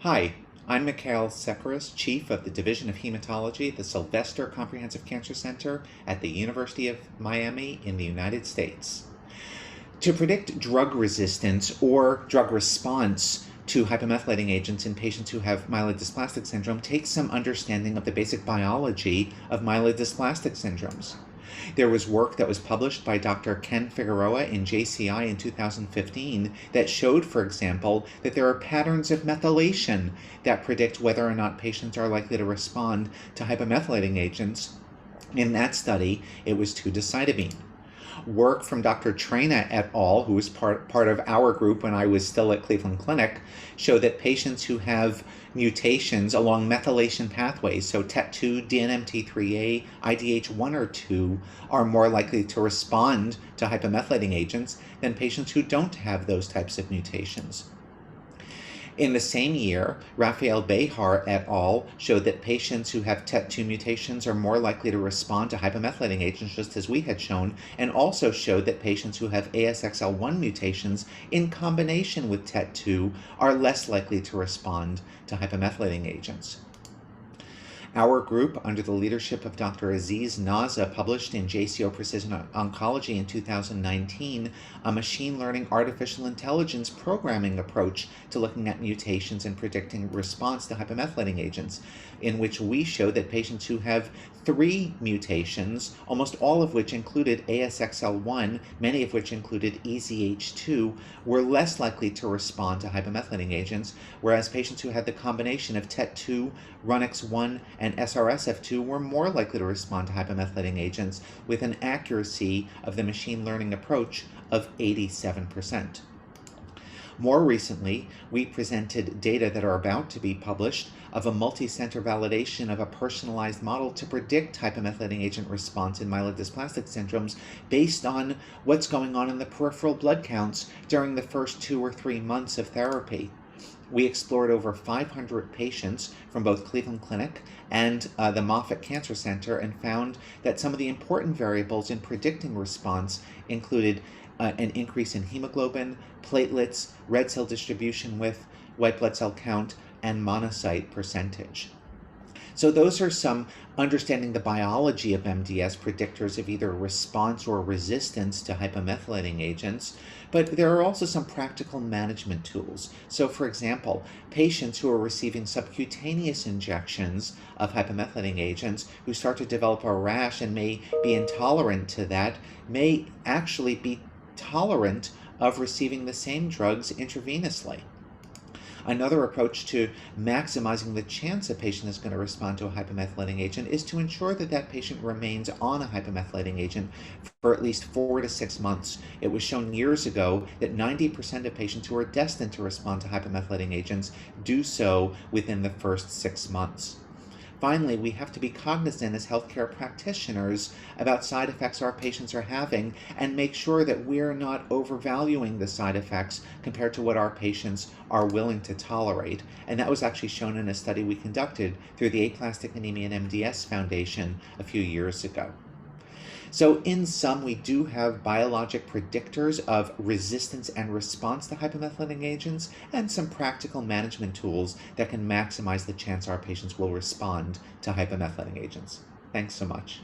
Hi, I'm Mikkael Sekeres, Chief of the Division of Hematology at the Sylvester Comprehensive Cancer Center at the University of Miami in the United States. To predict drug resistance or drug response to hypomethylating agents in patients who have myelodysplastic syndrome takes some understanding of the basic biology of myelodysplastic syndromes. There was work that was published by Dr. Ken Figueroa in JCI in 2015 that showed, for example, that there are patterns of methylation that predict whether or not patients are likely to respond to hypomethylating agents. In that study, it was 2-decitabine. Work from Dr. Trena et al., who was part of our group when I was still at Cleveland Clinic, showed that patients who have mutations along methylation pathways, so TET2, DNMT3A, IDH1 or 2, are more likely to respond to hypomethylating agents than patients who don't have those types of mutations. In the same year, Rafael Behar et al. Showed that patients who have TET2 mutations are more likely to respond to hypomethylating agents, just as we had shown, and also showed that patients who have ASXL1 mutations in combination with TET2 are less likely to respond to hypomethylating agents. Our group, under the leadership of Dr. Aziz Naza, published in JCO Precision Oncology in 2019 a machine learning artificial intelligence programming approach to looking at mutations and predicting response to hypomethylating agents, in which we showed that patients who have 3 mutations, almost all of which included ASXL1, many of which included EZH2, were less likely to respond to hypomethylating agents, whereas patients who had the combination of TET2, RUNX1, and SRSF2 were more likely to respond to hypomethylating agents with an accuracy of the machine learning approach of 87%. More recently, we presented data that are about to be published of a multi-center validation of a personalized model to predict hypomethylating agent response in myelodysplastic syndromes based on what's going on in the peripheral blood counts during the first 2 or 3 months of therapy. We explored over 500 patients from both Cleveland Clinic and the Moffitt Cancer Center and found that some of the important variables in predicting response included an increase in hemoglobin, platelets, red cell distribution width, white blood cell count, and monocyte percentage. So those are some understanding the biology of MDS predictors of either response or resistance to hypomethylating agents, but there are also some practical management tools. So for example, patients who are receiving subcutaneous injections of hypomethylating agents who start to develop a rash and may be intolerant to that may actually be tolerant of receiving the same drugs intravenously. Another approach to maximizing the chance a patient is going to respond to a hypomethylating agent is to ensure that that patient remains on a hypomethylating agent for at least 4 to 6 months. It was shown years ago that 90% of patients who are destined to respond to hypomethylating agents do so within the first 6 months. Finally, we have to be cognizant as healthcare practitioners about side effects our patients are having and make sure that we're not overvaluing the side effects compared to what our patients are willing to tolerate. And that was actually shown in a study we conducted through the Aplastic Anemia and MDS Foundation a few years ago. So in sum, we do have biologic predictors of resistance and response to hypomethylating agents and some practical management tools that can maximize the chance our patients will respond to hypomethylating agents. Thanks so much.